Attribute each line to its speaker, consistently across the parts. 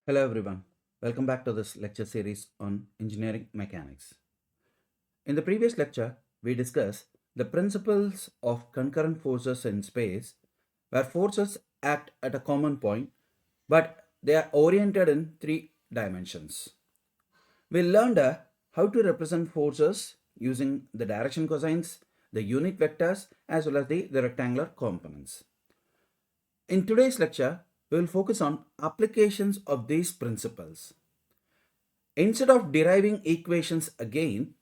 Speaker 1: Hello everyone, welcome back to this lecture series on engineering mechanics. In the previous lecture, we discussed the principles of concurrent forces in space, where forces act at a common point, but they are oriented in three dimensions. We learned how to represent forces using the direction cosines, the unit vectors, as well as the rectangular components. In today's lecture, we will focus on applications of these principles. Instead of deriving equations again,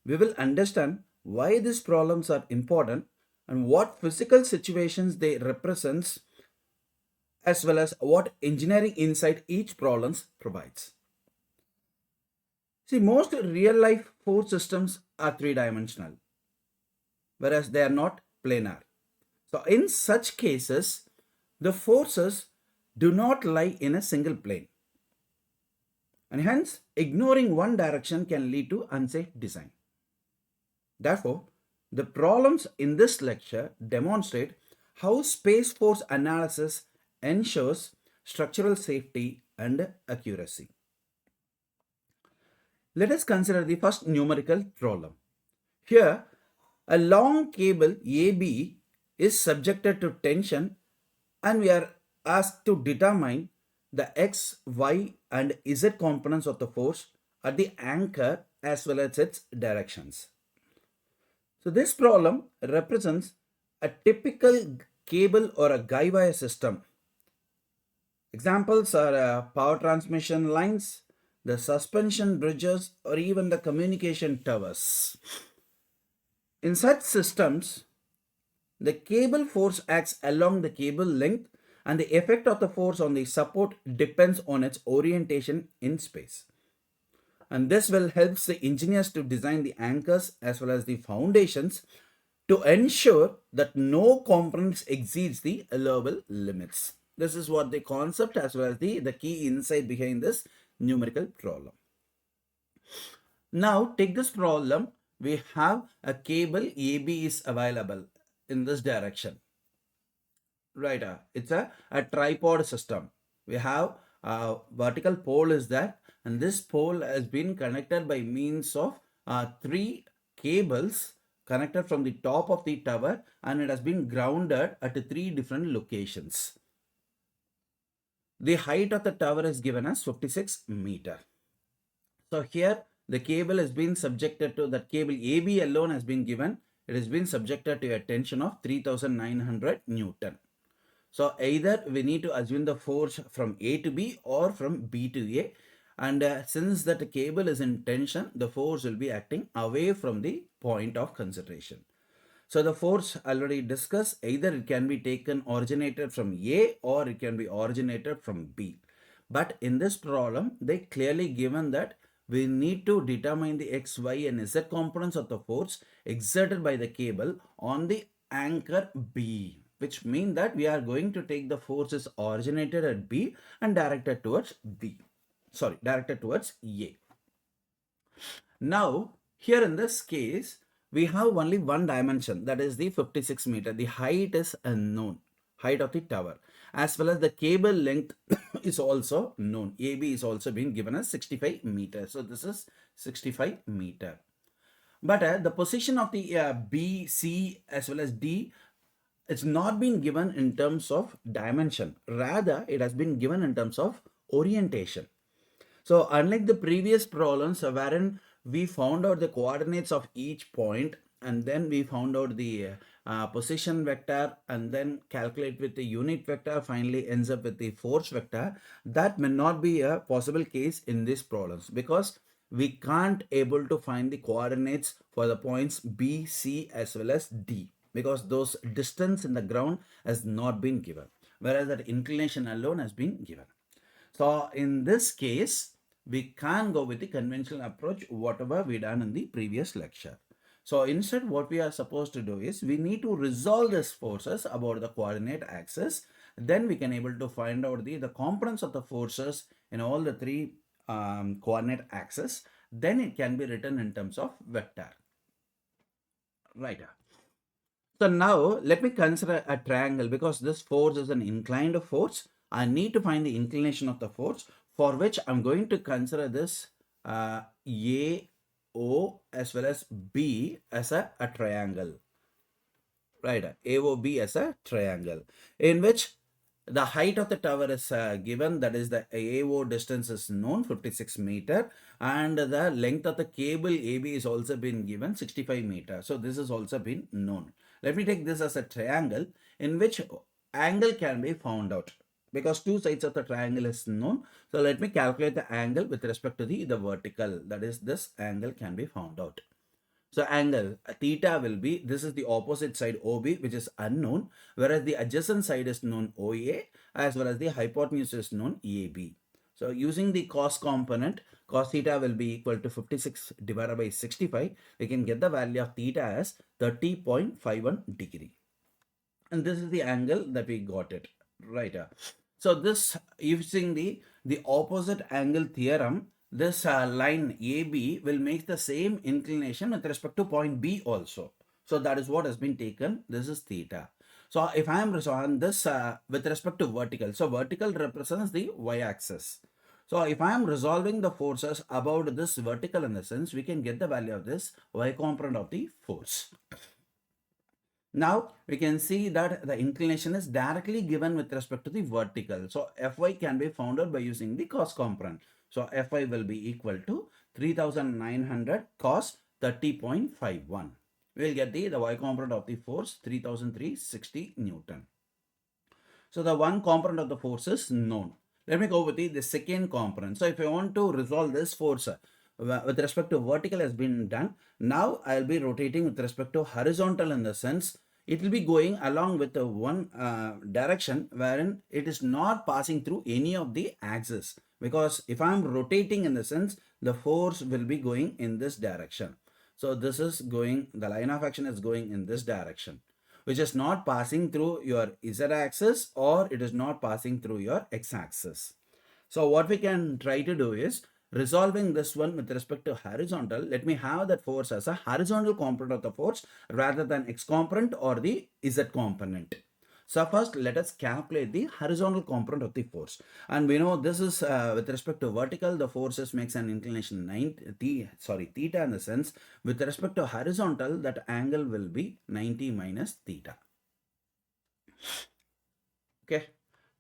Speaker 1: we will understand why these problems are important and what physical situations they represent, as well as what engineering insight each problem provides. See, most real life force systems are three dimensional, whereas they are not planar. So in such cases, the forces do not lie in a single plane, and hence ignoring one direction can lead to unsafe design. Therefore, the problems in this lecture demonstrate how space force analysis ensures structural safety and accuracy. Let us consider the first numerical problem. Here, a long cable AB is subjected to tension and we are asked to determine the X, Y and Z components of the force at the anchor as well as its directions. So this problem represents a typical cable or a guy wire system. Examples are power transmission lines, the suspension bridges, or even the communication towers. In such systems, the cable force acts along the cable length and the effect of the force on the support depends on its orientation in space. And this will help the engineers to design the anchors as well as the foundations to ensure that no components exceeds the allowable limits. This is what the concept as well as the key insight behind this numerical problem. Now take this problem. We have a cable AB is available in this direction. Right, it's a tripod system. We have a vertical pole is there, and this pole has been connected by means of three cables connected from the top of the tower, and it has been grounded at three different locations. The height of the tower is given as 56 meter. So here the cable has been subjected to, that cable AB alone has been given, it has been subjected to a tension of 3900 Newton. So either we need to assume the force from A to B or from B to A, and since that cable is in tension, the force will be acting away from the point of consideration. So the force already discussed, either it can be taken originated from A or it can be originated from B. But in this problem, they clearly given that we need to determine the X, Y and Z components of the force exerted by the cable on the anchor B, which means that we are going to take the forces originated at B and directed towards directed towards A. Now, here in this case, we have only one dimension, that is the 56 meter. The height is unknown, height of the tower, as well as the cable length is also known. AB is also being given as 65 meters. So this is 65 meter. But the position of the B, C as well as D, it's not been given in terms of dimension. Rather, it has been given in terms of orientation. So unlike the previous problems wherein we found out the coordinates of each point and then we found out the position vector and then calculate with the unit vector, finally ends up with the force vector, that may not be a possible case in these problems because we can't able to find the coordinates for the points B, C as well as D because those distance in the ground has not been given, whereas that inclination alone has been given. So in this case, we can go with the conventional approach, whatever we done in the previous lecture. So instead, what we are supposed to do is we need to resolve these forces about the coordinate axis. Then we can able to find out the components of the forces in all the three coordinate axes. Then it can be written in terms of vector. Right. So now let me consider a triangle because this force is an inclined force. I need to find the inclination of the force for which I'm going to consider this A, O as well as B as a triangle. Right, AOB as a triangle, in which the height of the tower is given, that is the AO distance is known 56 meter, and the length of the cable AB is also been given 65 meter. So this is also been known. Let me take this as a triangle in which angle can be found out, because two sides of the triangle is known. So let me calculate the angle with respect to the vertical, that is this angle can be found out. So angle theta will be, this is the opposite side OB, which is unknown, whereas the adjacent side is known OA, as well as the hypotenuse is known AB. So using the cos component, cos theta will be equal to 56 divided by 65. We can get the value of theta as 30.51 degree. And this is the angle that we got it, right? So this, using the opposite angle theorem, this line AB will make the same inclination with respect to point B also. So that is what has been taken. This is theta. So if I am resolving this with respect to vertical, so vertical represents the y-axis. So if I am resolving the forces about this vertical in the sense, we can get the value of this y component of the force. Now we can see that the inclination is directly given with respect to the vertical. So Fy can be found out by using the cos component. So Fy will be equal to 3900 cos 30.51. We will get the y component of the force 3360 Newton. So the one component of the force is known. Let me go with the second component. So if I want to resolve this force with respect to vertical has been done. Now I'll be rotating with respect to horizontal, in the sense it will be going along with the one direction wherein it is not passing through any of the axes, because if I'm rotating in the sense, the force will be going in this direction. So this is going, the line of action is going in this direction, which is not passing through your z axis, or it is not passing through your x axis. So what we can try to do is resolving this one with respect to horizontal. Let me have that force as a horizontal component of the force rather than x component or the z component. So first let us calculate the horizontal component of the force, and we know this is with respect to vertical, the forces makes an inclination theta, in the sense with respect to horizontal, that angle will be 90 minus theta. Okay,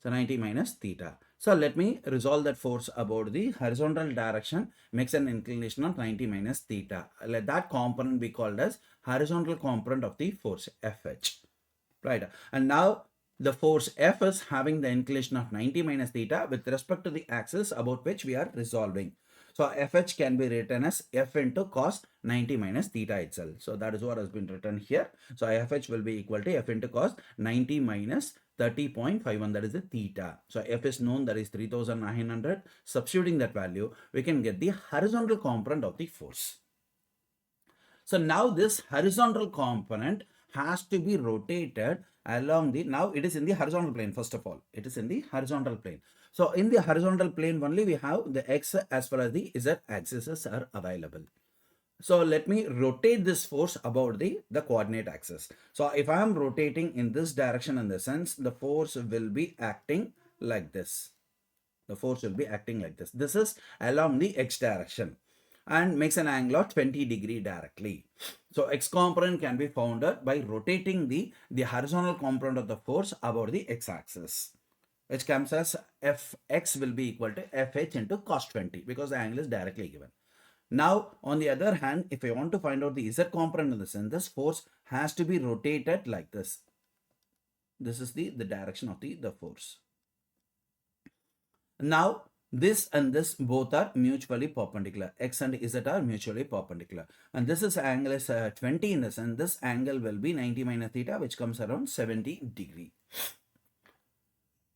Speaker 1: so 90 minus theta. So let me resolve that force about the horizontal direction makes an inclination of 90 minus theta. Let that component be called as horizontal component of the force FH. Right. And now the force F is having the inclination of 90 minus theta with respect to the axis about which we are resolving. So FH can be written as F into cos 90 minus theta itself. So that is what has been written here. So FH will be equal to F into cos 90 minus 30.51, that is the theta. So F is known, that is 3900. Substituting that value, we can get the horizontal component of the force. So now this horizontal component has to be rotated along the, now it is in the horizontal plane. First of all, it is in the horizontal plane. So in the horizontal plane only, we have the x as well as the z axes are available. So let me rotate this force about the coordinate axis. So if I am rotating in this direction, in the sense, the force will be acting like this. The force will be acting like this. This is along the x direction and makes an angle of 20 degree directly. So x component can be found out by rotating the horizontal component of the force about the x axis, which comes as fx will be equal to fh into cos 20, because the angle is directly given. Now, on the other hand, if I want to find out the z component in the sense, this force has to be rotated like this. This is the direction of the force. Now, this and this both are mutually perpendicular. X and Z are mutually perpendicular. And this is angle is 20 in the sense, this angle will be 90 minus theta, which comes around 70 degree.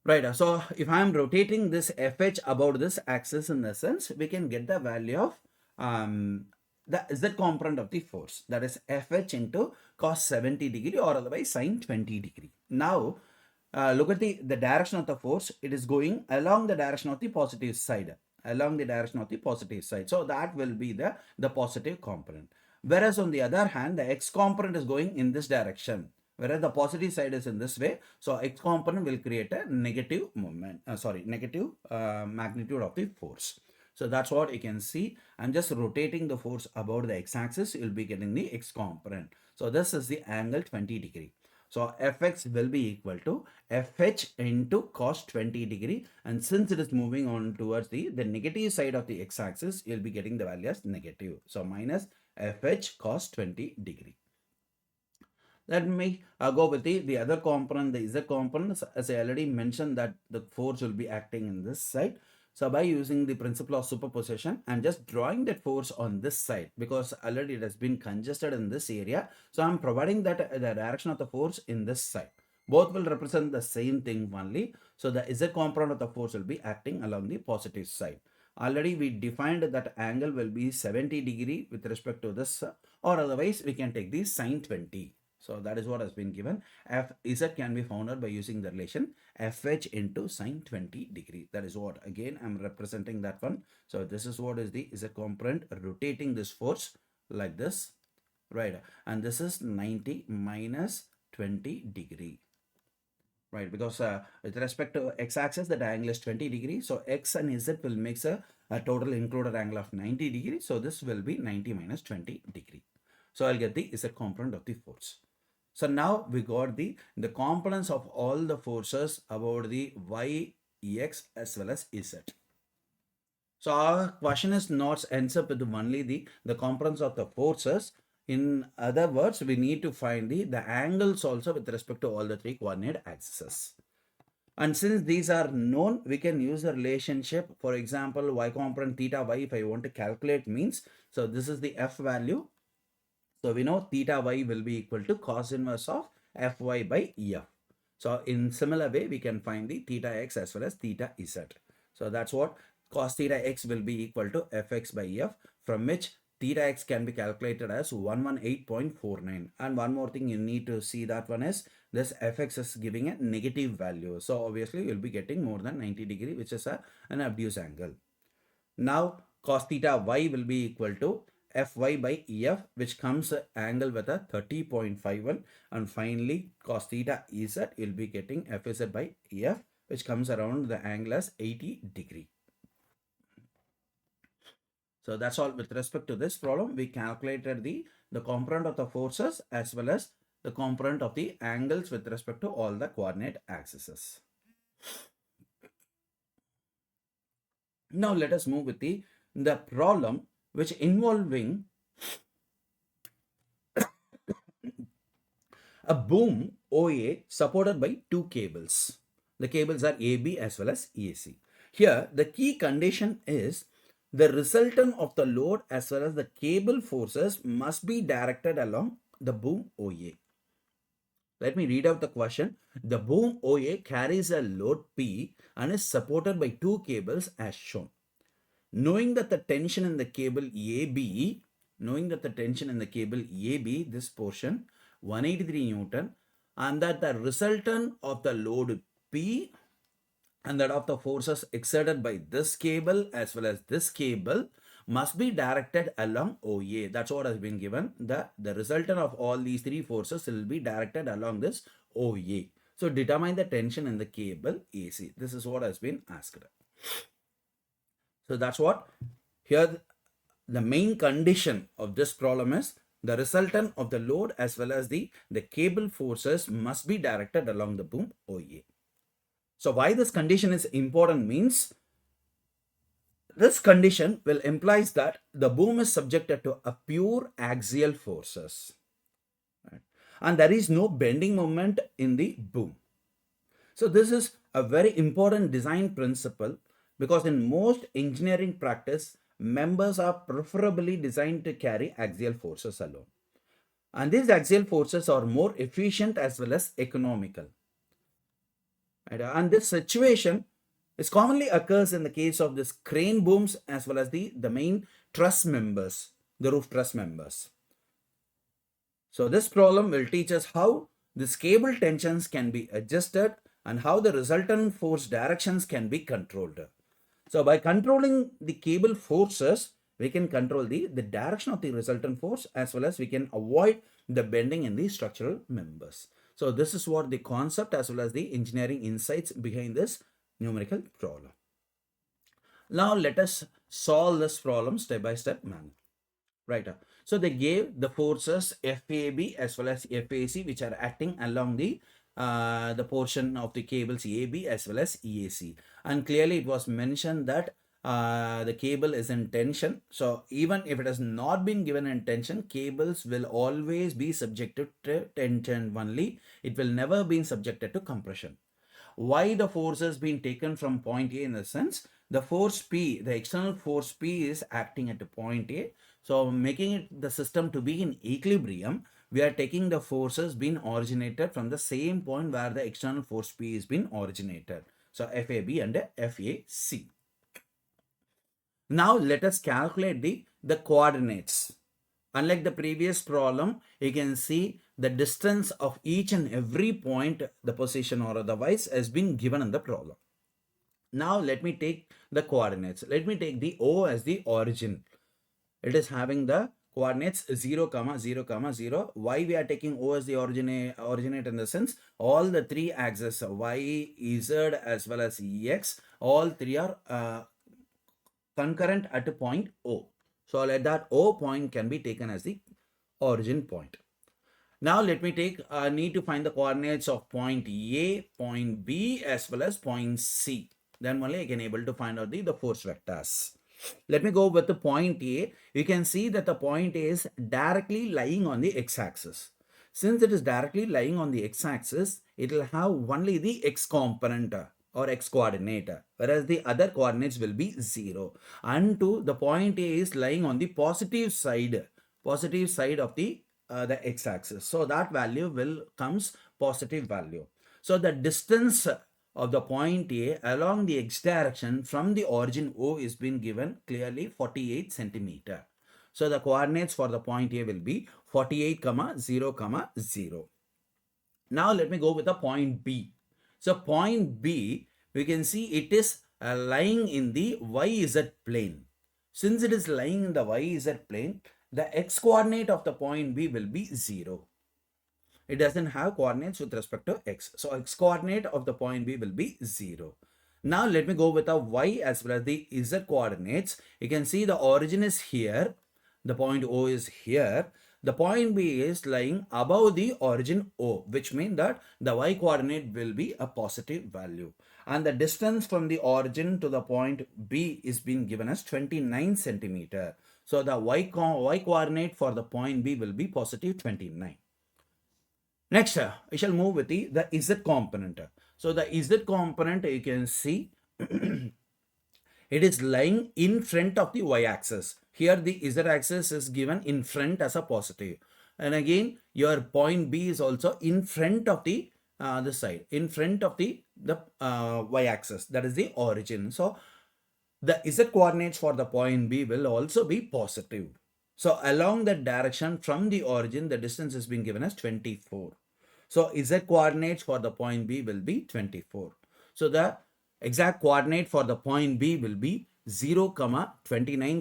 Speaker 1: Right. So if I am rotating this FH about this axis in the sense, we can get the value of the Z component of the force, that is FH into cos 70 degree or otherwise sin 20 degree. Now, look at the direction of the force. It is going along the direction of the positive side. Along the direction of the positive side. So that will be the positive component. Whereas on the other hand, the x component is going in this direction. whereas the positive side is in this way. So x component will create a negative moment, negative magnitude of the force. So that's what you can see. I'm just rotating the force about the x-axis. You'll be getting the x component. So this is the angle 20 degree. So fx will be equal to fh into cos 20 degree. And since it is moving on towards the negative side of the x-axis, you'll be getting the value as negative. So minus fh cos 20 degree. Let me go with the other component, the z component. As I already mentioned that the force will be acting in this side. So by using the principle of superposition, I'm just drawing that force on this side because already it has been congested in this area. So I'm providing that the direction of the force in this side. Both will represent the same thing only. So the z component of the force will be acting along the positive side. Already we defined that angle will be 70 degree with respect to this, or otherwise we can take the sine 20. So that is what has been given. Fz can be found out by using the relation fh into sine 20 degree. That is what, again, I'm representing that one. So this is what is the z component rotating this force like this, right? And this is 90 minus 20 degree, right? Because with respect to x-axis, the angle is 20 degree. So x and z will make a total included angle of 90 degree. So this will be 90 minus 20 degree. So I'll get the z component of the force. So now we got the components of all the forces about the y, x as well as z. So our question is not ends up with only the components of the forces. In other words, we need to find the angles also with respect to all the three coordinate axes. And since these are known, we can use the relationship. For example, y component theta y, if I want to calculate means, so this is the f value. So we know theta y will be equal to cos inverse of fy by f. So in similar way, we can find the theta x as well as theta z. So that's what cos theta x will be equal to fx by f, from which theta x can be calculated as 118.49. And one more thing you need to see, that one is this fx is giving a negative value. So obviously you'll be getting more than 90 degree, which is an obtuse angle. Now cos theta y will be equal to fy by ef, which comes angle with a 30.51. And finally cos theta z will be getting fz by ef, which comes around the angle as 80 degree. So that's all with respect to this problem. We calculated the component of the forces as well as the component of the angles with respect to all the coordinate axes. Now let us move with the problem which involving a boom OA supported by two cables. The cables are AB as well as AC. Here the key condition is the resultant of the load as well as the cable forces must be directed along the boom OA. Let me read out the question. The boom OA carries a load P and is supported by two cables as shown. Knowing that the tension in the cable AB, this portion 183 Newton, and that the resultant of the load P and that of the forces exerted by this cable as well as this cable must be directed along OA. That's what has been given. The resultant of all these three forces will be directed along this OA. So determine the tension in the cable AC. This is what has been asked. So that's what here the main condition of this problem is the resultant of the load as well as the cable forces must be directed along the boom OA. So why this condition is important means this condition will implies that the boom is subjected to a pure axial forces, right? And there is no bending moment in the boom. So this is a very important design principle because in most engineering practice, members are preferably designed to carry axial forces alone. And these axial forces are more efficient as well as economical. Right? And this situation is commonly occurs in the case of this crane booms as well as the main truss members, the roof truss members. So this problem will teach us how these cable tensions can be adjusted and how the resultant force directions can be controlled. So by controlling the cable forces, we can control the direction of the resultant force as well as we can avoid the bending in the structural members. So this is what the concept as well as the engineering insights behind this numerical problem. Now let us solve this problem step by step manner. Right. So they gave the forces FAB as well as FAC which are acting along the portion of the cables AB as well as EAC. And clearly it was mentioned that the cable is in tension. So even if it has not been given in tension, cables will always be subjected to tension only. It will never be subjected to compression. Why the force has been taken from point A? In the sense, the force P, the external force P is acting at the point A. So making it the system to be in equilibrium, we are taking the forces being originated from the same point where the external force P is being originated. So FAB and FAC. Now let us calculate the coordinates. Unlike the previous problem, you can see the distance of each and every point, the position or otherwise, has been given in the problem. Now let me take the coordinates. Let me take the O as the origin. It is having the coordinates 0, 0, 0. Why we are taking O as the originate in the sense, all the three axes, Y, Z as well as X, all three are concurrent at a point O. So let that O point can be taken as the origin point. Now let me need to find the coordinates of point A, point B as well as point C. Then only I can able to find out the force vectors. Let me go with the point A. You can see that the point A is directly lying on the x-axis. Since it is directly lying on the x-axis, it will have only the x component or x coordinate, whereas the other coordinates will be 0. And the point A is lying on the positive side of the x-axis. So that value will comes positive value. So the distance of the point A along the x direction from the origin O is been given clearly 48 centimeter. So the coordinates for the point A will be 48, 0, 0. Now let me go with the point B. So point B, we can see it is lying in the YZ plane. Since it is lying in the YZ plane, the x coordinate of the point B will be 0. It doesn't have coordinates with respect to x. So x coordinate of the point B will be 0. Now let me go with the y as well as the z coordinates. You can see the origin is here. The point O is here. The point B is lying above the origin O, which means that the y coordinate will be a positive value. And the distance from the origin to the point B is being given as 29 centimeter. So the y coordinate for the point B will be positive 29. Next, we shall move with the Z component. So the Z component, you can see it is lying in front of the y-axis. Here the z-axis is given in front as a positive. And again, your point B is also in front of the this side, in front of the y-axis. That is the origin. So the z coordinates for the point B will also be positive. So along that direction from the origin, the distance is being given as 24. So z coordinates for the point B will be 24. So the exact coordinate for the point B will be 0, 29,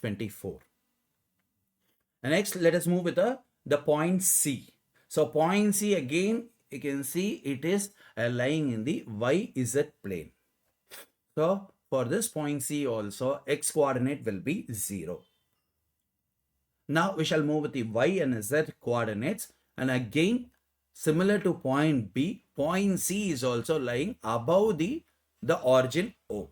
Speaker 1: 24. And next, let us move with the point C. So point C, again, you can see it is lying in the YZ plane. So for this point C also, x coordinate will be 0. Now we shall move with the y and z coordinates. And again, similar to point B, point C is also lying above the origin O.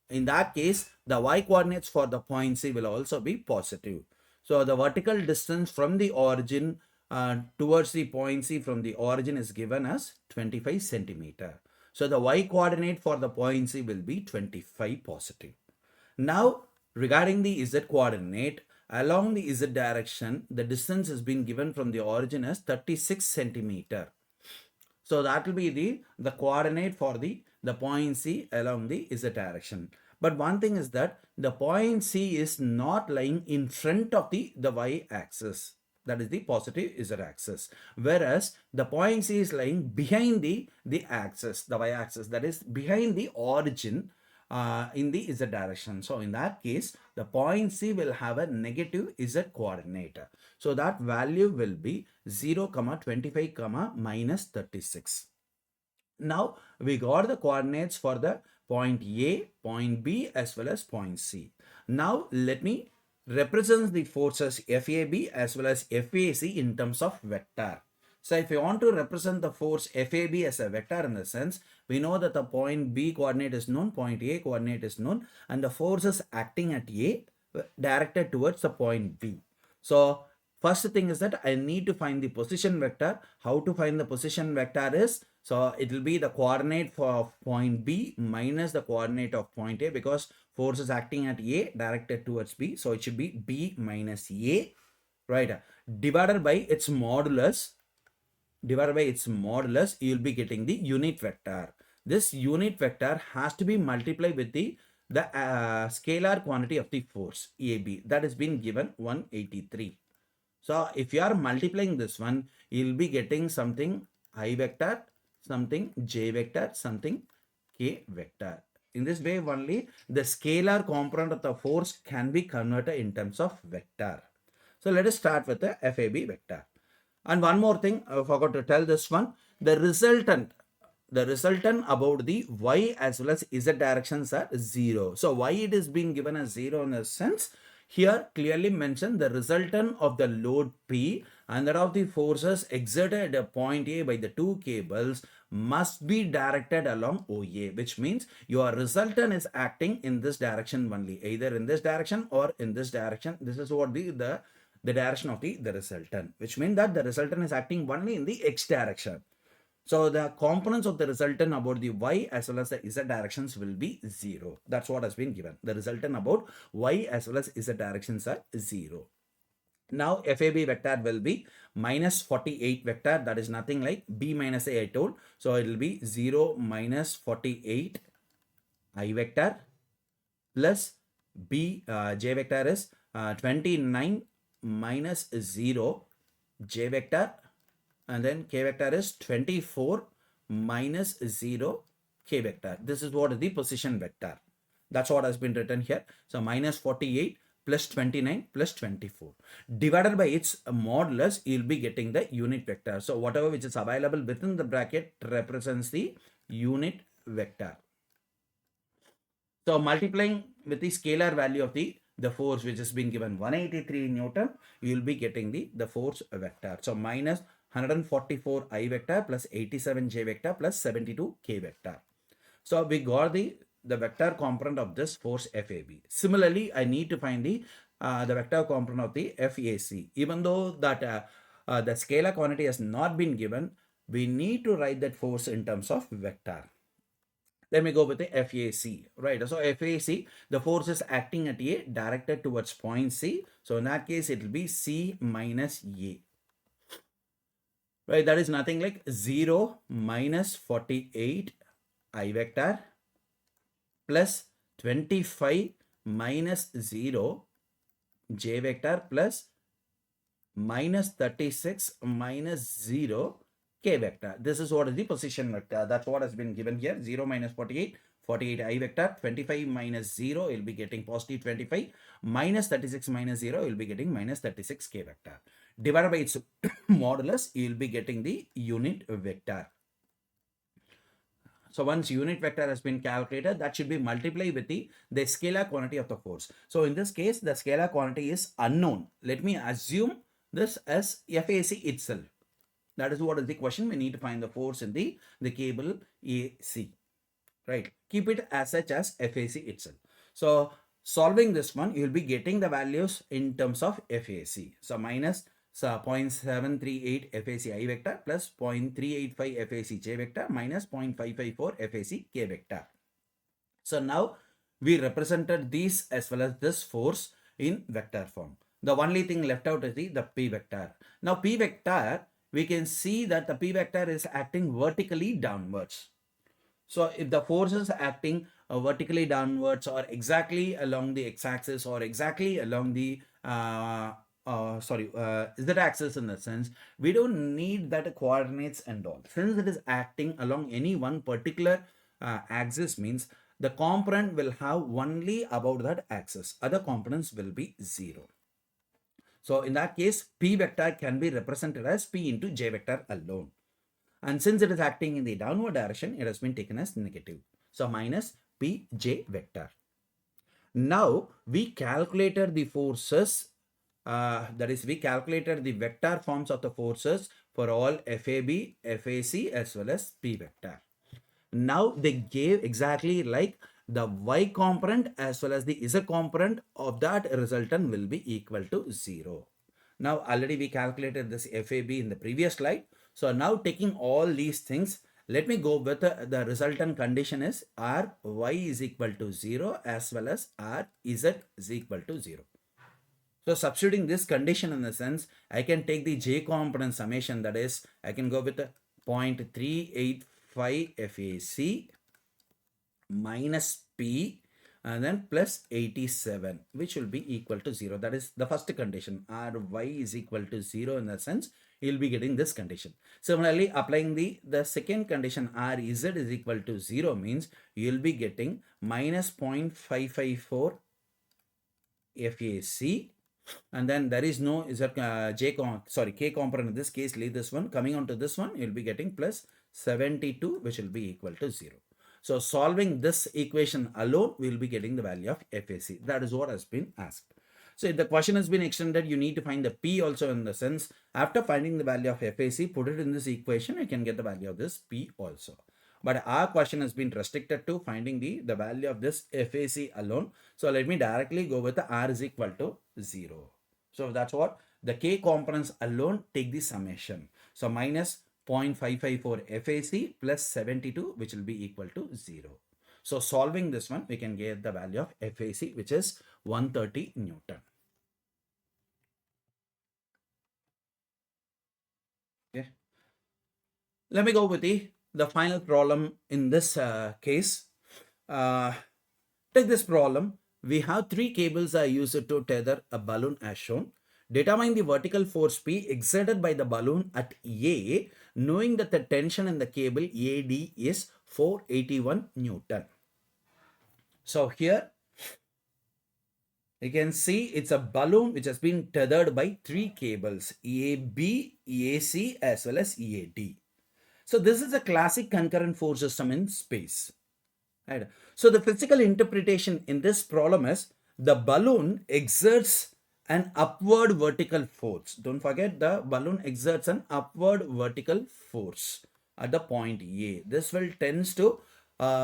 Speaker 1: In that case, the y coordinates for the point C will also be positive. So the vertical distance from the origin towards the point C from the origin is given as 25 centimeter. So the y coordinate for the point C will be 25 positive. Now regarding the z coordinate, along the z direction, the distance has been given from the origin as 36 centimeter. So that will be the coordinate for the point C along the z direction. But one thing is that the point C is not lying in front of the y-axis. That is the positive z-axis. Whereas the point C is lying behind the axis, the y-axis. That is behind the origin. in the z direction. So in that case, the point C will have a negative z coordinate. So that value will be 0, 25, minus 36. Now we got the coordinates for the point A, point B as well as point C. Now let me represent the forces FAB as well as FAC in terms of vector. So if you want to represent the force FAB as a vector in the sense, we know that the point B coordinate is known, point A coordinate is known, and the force is acting at A directed towards the point B. So first thing is that I need to find the position vector. How to find the position vector is, so it will be the coordinate for point B minus the coordinate of point A, because force is acting at A directed towards B. So it should be B minus A, right? Divided by its modulus. You will be getting the unit vector. This unit vector has to be multiplied with the scalar quantity of the force AB, that has been given 183. So if you are multiplying this one, you will be getting something I vector, something j vector, something k vector. In this way only the scalar component of the force can be converted in terms of vector. So let us start with the FAB vector. And one more thing, I forgot to tell this one, the resultant about the y as well as z directions are 0. So why it is being given as 0 in a sense, here clearly mentioned the resultant of the load P and that of the forces exerted at a point A by the two cables must be directed along OA, which means your resultant is acting in this direction only, either in this direction or in this direction. This is what the direction of the resultant, which means that the resultant is acting only in the x direction. So the components of the resultant about the y as well as the z directions will be 0. That's what has been given. The resultant about y as well as z directions are 0. Now FAB vector will be minus 48 vector, that is nothing like B minus A I told. So it will be 0 minus 48 I vector plus B j vector is 29 minus 0 j vector, and then k vector is 24 minus 0 k vector. This is what is the position vector. That's what has been written here. So minus 48 plus 29 plus 24 divided by its modulus, you'll be getting the unit vector. So whatever which is available within the bracket represents the unit vector. So multiplying with the scalar value of the force which has been given 183 Newton, you will be getting the force vector. So minus 144 I vector plus 87 j vector plus 72 k vector. So we got the vector component of this force FAB. Similarly, I need to find the vector component of the FAC. Even though that the scalar quantity has not been given, we need to write that force in terms of vector. Let me go with the FAC, right? So FAC, the force is acting at A directed towards point C. So in that case, it will be C minus A. Right, that is nothing like 0 minus 48 I vector plus 25 minus 0 j vector plus minus 36 minus 0 k vector. This is what is the position vector. That's what has been given here. 0 minus 48, 48 I vector, 25 minus 0, you'll be getting positive 25, minus 36 minus 0, you'll be getting minus 36 k vector. Divided by its modulus, you'll be getting the unit vector. So once unit vector has been calculated, that should be multiplied with the scalar quantity of the force. So in this case, the scalar quantity is unknown. Let me assume this as FAC itself. That is what is the question. We need to find the force in the cable AC. Right. Keep it as such as FAC itself. So solving this one, you will be getting the values in terms of FAC. So minus 0.738 FAC I vector plus 0.385 FAC J vector minus 0.554 FAC K vector. So now we represented these as well as this force in vector form. The only thing left out is the P vector. Now P vector, we can see that the P vector is acting vertically downwards. So if the force is acting vertically downwards or exactly along the x-axis or exactly along the z-axis in the sense, we don't need that coordinates and all. Since it is acting along any one particular axis means the component will have only about that axis. Other components will be 0. So in that case, P vector can be represented as P into J vector alone. And since it is acting in the downward direction, it has been taken as negative. So minus Pj vector. Now we calculated the forces, that is we calculated the vector forms of the forces for all FAB, FAC as well as P vector. Now they gave exactly like the y component as well as the z component of that resultant will be equal to 0. Now already we calculated this FAB in the previous slide. So now taking all these things, let me go with the resultant condition is Ry is equal to 0 as well as Rz is equal to 0. So substituting this condition in the sense, I can take the J component summation, that is, I can go with 0.385 FAC minus P and then plus 87, which will be equal to 0. That is the first condition. Ry is equal to 0 in the sense, you'll be getting this condition. Similarly, applying the second condition, Rz is equal to 0 means you'll be getting minus 0.554 FAC, and then there is no K component in this case, leave this one. Coming on to this one, you'll be getting plus 72, which will be equal to 0. So solving this equation alone, we'll be getting the value of FAC. That is what has been asked. So if the question has been extended, you need to find the P also, in the sense, after finding the value of FAC, put it in this equation, you can get the value of this P also. But our question has been restricted to finding the value of this FAC alone. So let me directly go with the R is equal to 0. So that's what the K components alone take the summation. So minus 0.554 FAC plus 72, which will be equal to 0. So solving this one, we can get the value of FAC, which is 130 Newton. Okay. Let me go with the final problem in this case. Take this problem. We have 3 cables are used to tether a balloon as shown. Determine the vertical force P exerted by the balloon at A, knowing that the tension in the cable AD is 481 Newton. So here you can see it's a balloon which has been tethered by 3 cables, AB, AC as well as EAD. So this is a classic concurrent force system in space. Right. So the physical interpretation in this problem is the balloon exerts an upward vertical force. Don't forget, the balloon exerts an upward vertical force at the point A. This will tends to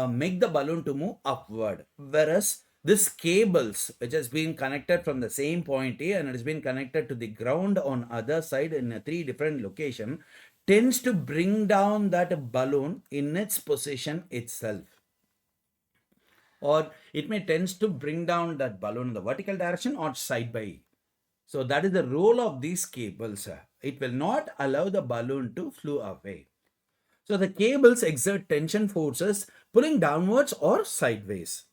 Speaker 1: make the balloon to move upward. Whereas this cables which has been connected from the same point A and it has been connected to the ground on other side in a 3 different location tends to bring down that balloon in its position itself. Or it may tends to bring down that balloon in the vertical direction or side by. So that is the role of these cables. It will not allow the balloon to flew away. So the cables exert tension forces pulling downwards or sideways.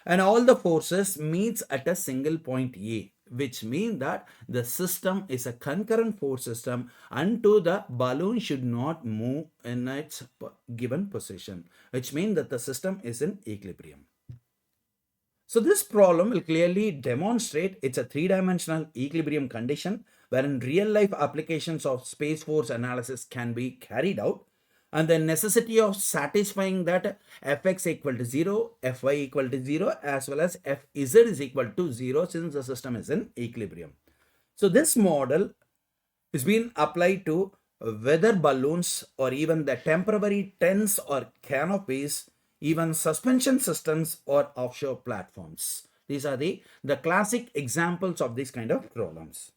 Speaker 1: And all the forces meets at a single point A, which means that the system is a concurrent force system until the balloon should not move in its given position, which means that the system is in equilibrium. So this problem will clearly demonstrate it's a 3-dimensional equilibrium condition wherein real life applications of space force analysis can be carried out, and the necessity of satisfying that fx equal to 0, fy equal to 0 as well as fz is equal to 0 since the system is in equilibrium. So this model is being applied to weather balloons or even the temporary tents or canopies, even suspension systems or offshore platforms. These are the classic examples of these kind of problems.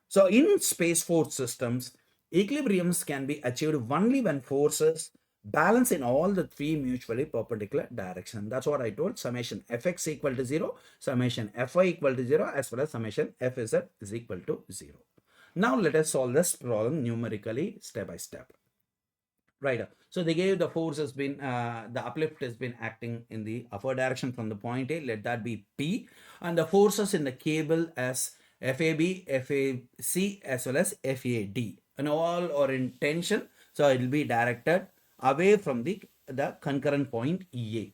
Speaker 1: So in space force systems, equilibriums can be achieved only when forces balance in all the 3 mutually perpendicular directions. That's what I told. Summation fx equal to 0, summation fy equal to 0 as well as summation fz is equal to 0. Now let us solve this problem numerically step by step. Right. So they gave the force has been, the uplift has been acting in the upward direction from the point A, let that be P, and the forces in the cable as FAB, FAC as well as FAD, and all are in tension. So it will be directed away from the concurrent point A.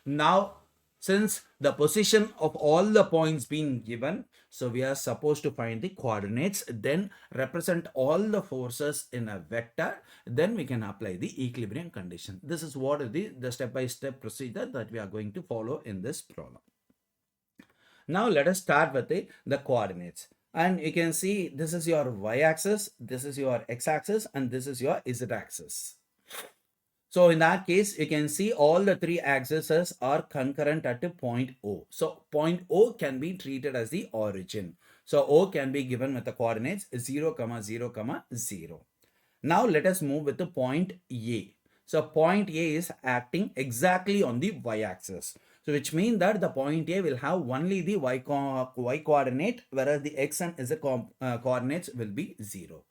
Speaker 1: Now, since the position of all the points being given, so we are supposed to find the coordinates, then represent all the forces in a vector, then we can apply the equilibrium condition. This is what is the step-by-step procedure that we are going to follow in this problem. Now let us start with the coordinates. And you can see this is your y-axis, this is your x-axis, and this is your z-axis. So in that case, you can see all the three axes are concurrent at a point O. So point O can be treated as the origin. So O can be given with the coordinates 0, 0, 0. Now let us move with the point A. So point A is acting exactly on the y-axis. So which means that the point A will have only the y coordinate, whereas the x and z coordinates will be 0.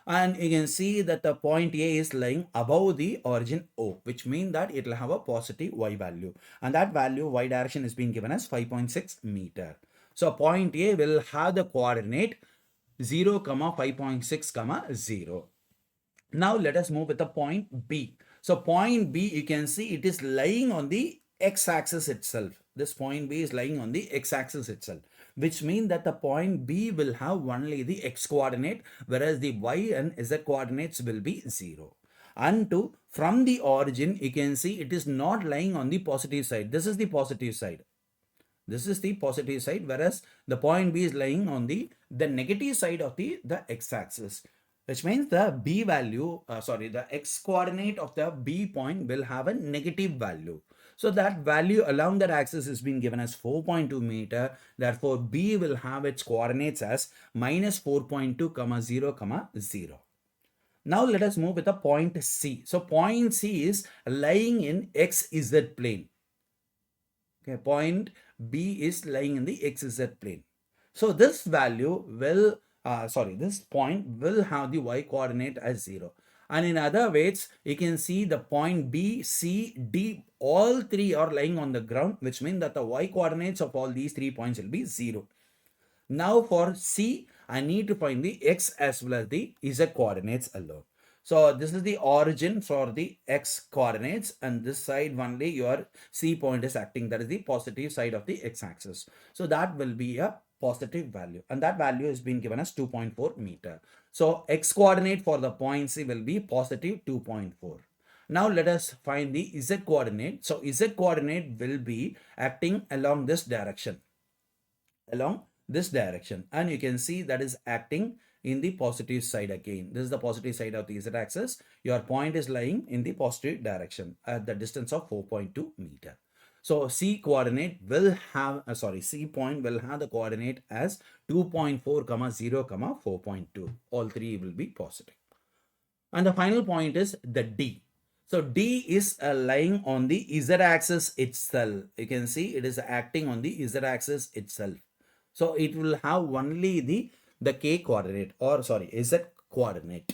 Speaker 1: And you can see that the point A is lying above the origin O, which means that it will have a positive y value. And that value, y direction, is being given as 5.6 meter. So point A will have the coordinate 0, 5.6, 0. Now let us move with the point B. So point B, you can see it is lying on the x-axis itself. This point B is lying on the x-axis itself, which means that the point B will have only the x coordinate, whereas the y and z coordinates will be 0. And from the origin, you can see it is not lying on the positive side. This is the positive side. This is the positive side, whereas the point B is lying on the negative side of the x-axis, which means the B value, the x coordinate of the B point will have a negative value. So that value along that axis is being given as 4.2 meter. Therefore, B will have its coordinates as minus 4.2, 0, 0. Now let us move with the point C. So point C is lying in XZ plane. Okay, point B is lying in the XZ plane. So this value will, this point will have the y coordinate as 0. And in other words, you can see the point B, C, D, all three are lying on the ground, which means that the y coordinates of all these 3 points will be 0. Now for C, I need to find the x as well as the z coordinates alone. So this is the origin for the x coordinates, and this side only your C point is acting. That is the positive side of the x-axis. So that will be a positive value, and that value has been given as 2.4 meter. So x coordinate for the point C will be positive 2.4. Now let us find the z coordinate. So z coordinate will be acting along this direction. And you can see that is acting in the positive side again. This is the positive side of the z-axis. Your point is lying in the positive direction at the distance of 4.2 meter. So C coordinate will have, C point will have the coordinate as 2.4, 0, 4.2. All three will be positive. And the final point is the D. So D is lying on the z-axis itself. You can see it is acting on the z-axis itself. So it will have only the k coordinate, or z coordinate.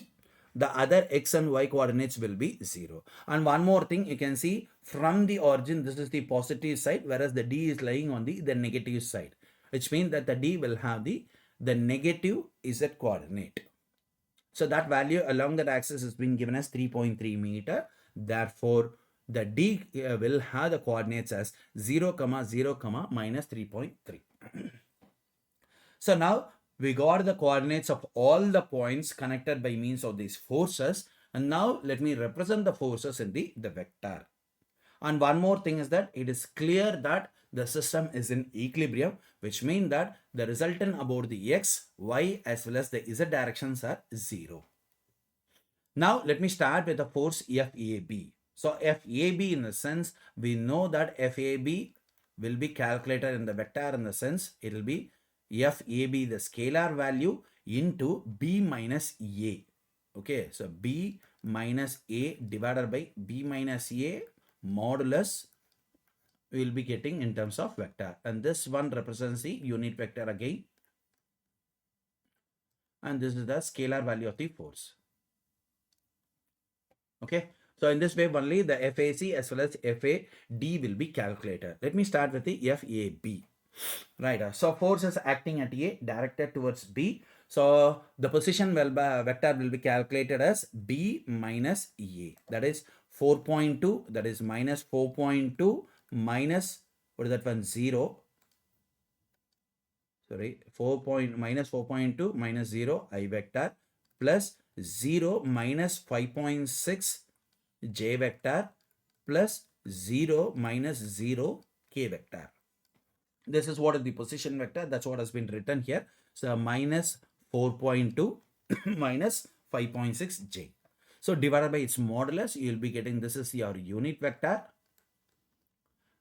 Speaker 1: The other x and y coordinates will be 0. And one more thing, you can see from the origin, this is the positive side, whereas the D is lying on the negative side, which means that the D will have the negative z coordinate. So that value along that axis has been given as 3.3 meter. Therefore, the D will have the coordinates as 0, 0, minus 3.3. So now we got the coordinates of all the points connected by means of these forces. And now let me represent the forces in the vector. And one more thing is that it is clear that the system is in equilibrium, which means that the resultant about the x, y as well as the z directions are 0. Now let me start with the force FAB. So FAB, in the sense, we know that FAB will be calculated in the vector in the sense it will be FAB, the scalar value, into B minus A. Okay, so B minus A divided by B minus A modulus we will be getting in terms of vector. And this one represents the unit vector again. And this is the scalar value of the force. Okay, so in this way only the FAC as well as FAD will be calculated. Let me start with the FAB. Right, so force is acting at A directed towards B. So the position vector will be calculated as B minus A. That is 4.2, that is minus 4.2, minus, what is that one, 0, sorry, 4.2 minus 0 I vector plus 0 minus 5.6 j vector plus 0 minus 0 k vector. This is what is the position vector. That's what has been written here. So minus 4.2 minus 5.6 j. So divided by its modulus, you will be getting, this is your unit vector,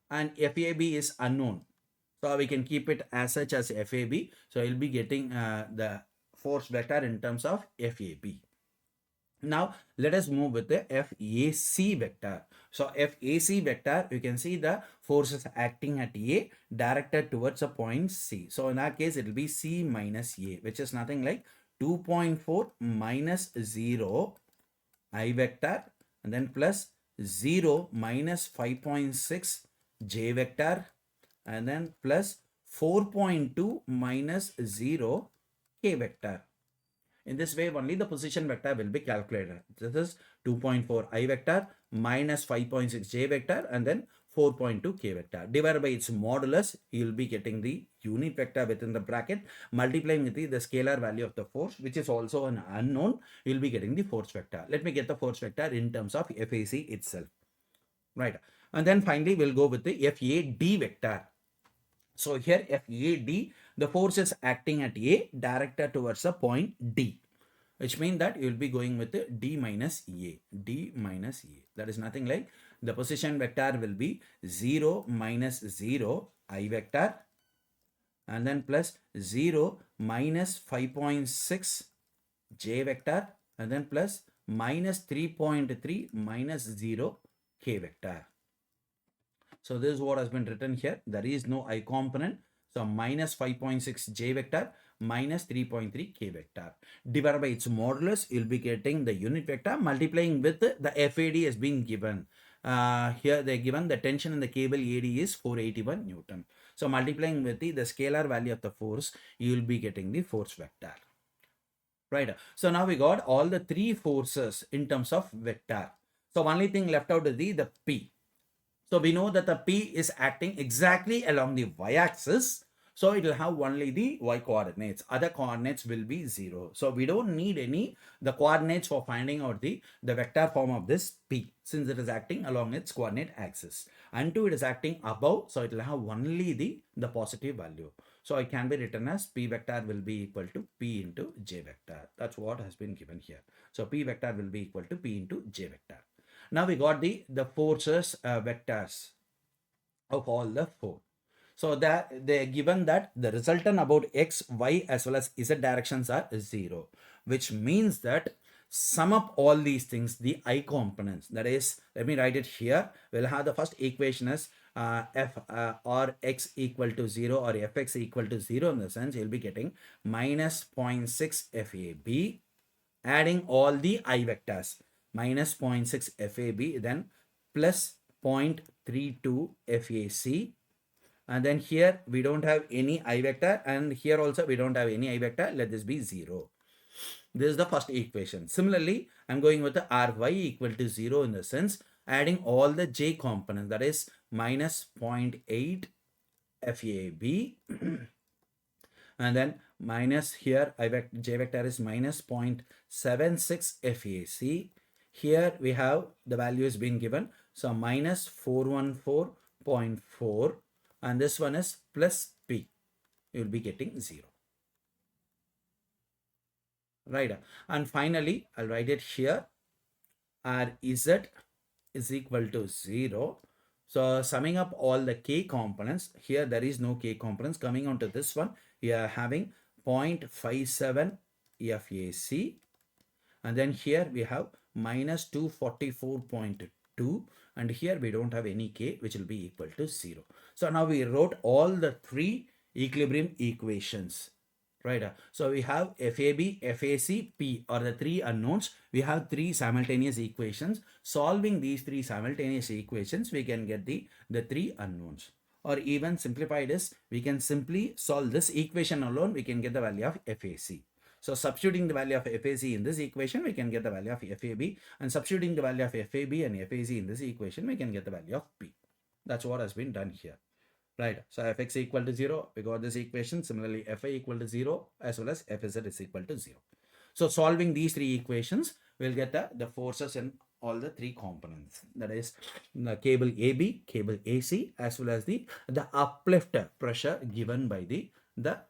Speaker 1: and FAB is unknown. So we can keep it as such as FAB. So you'll be getting the force vector in terms of FAB. Now let us move with the FAC vector. So FAC vector, you can see the forces acting at A directed towards a point C. So in that case, it will be C minus A, which is nothing like 2.4 minus 0 I vector, and then plus 0 minus 5.6 j vector, and then plus 4.2 minus 0 k vector. In this way only the position vector will be calculated. This is 2.4 I vector minus 5.6 j vector and then 4.2 k vector. Divided by its modulus, you will be getting the unit vector within the bracket, multiplying with the scalar value of the force, which is also an unknown. You will be getting the force vector. Let me get the force vector in terms of FAC itself. Right. And then finally, we'll go with the FAD vector. So here FAD, the force is acting at A directed towards a point D, which means that you will be going with the D minus A. D minus A. That is nothing like the position vector will be 0 minus 0 I vector, and then plus 0 minus 5.6 j vector, and then plus minus 3.3 minus 0 k vector. So this is what has been written here. There is no I component. So minus 5.6 j vector minus 3.3 k vector. Divided by its modulus, you'll be getting the unit vector multiplying with the FAD has been given. Here they given the tension in the cable AD is 481 Newton. So multiplying with the scalar value of the force, you will be getting the force vector. Right. So now we got all the three forces in terms of vector. So only thing left out is the P. So we know that the P is acting exactly along the y-axis. So it will have only the y coordinates. Other coordinates will be 0. So we don't need the coordinates for finding out the vector form of this P, since it is acting along its coordinate axis. Until it is acting above, so it will have only the positive value. So it can be written as P vector will be equal to P into J vector. That's what has been given here. So P vector will be equal to P into J vector. Now we got the forces vectors of all the four. So that they are given that the resultant about x, y as well as z directions are 0, which means that sum up all these things, the I components, that is, let me write it here. We'll have the first equation as f or x equal to 0 or fx equal to 0, in the sense you'll be getting minus 0.6 FAB, adding all the I vectors, minus 0.6 FAB, then plus 0.32 FAC, and then here we don't have any I vector, and here also we don't have any I vector. Let this be 0. This is the first equation. Similarly, I'm going with the Ry equal to 0, in the sense adding all the j components, that is minus 0.8 FAB, and then minus here j vector is minus 0.76 FAC. Here we have the value is being given. So minus 414.4, and this one is plus P. You will be getting 0. Right. And finally, I'll write it here. Our Z is equal to 0. So summing up all the K components, here there is no K components. Coming on to this one, we are having 0.57 FAC. And then here we have minus 244.2, and here we don't have any K, which will be equal to 0. So now we wrote all the three equilibrium equations. Right. So we have FAB, FAC, P are the three unknowns. We have three simultaneous equations. Solving these three simultaneous equations, we can get the three unknowns. Or even simplified is, we can simply solve this equation alone, we can get the value of FAC. So substituting the value of FAC in this equation, we can get the value of FAB, and substituting the value of FAB and FAC in this equation, we can get the value of P. That's what has been done here. Right. So fx equal to 0, we got this equation. Similarly, fi equal to 0 as well as fz is equal to 0. So solving these three equations, we'll get the forces in all the three components. That is the cable AB, cable AC, as well as the uplift pressure given by the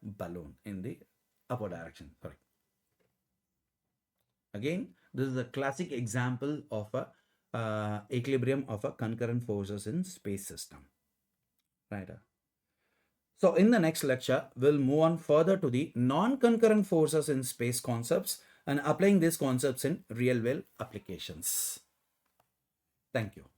Speaker 1: balloon in the upward direction. Sorry. Again, this is a classic example of a equilibrium of a concurrent forces in space system. Right. So in the next lecture, we'll move on further to the non-concurrent forces in space concepts and applying these concepts in real-world applications. Thank you.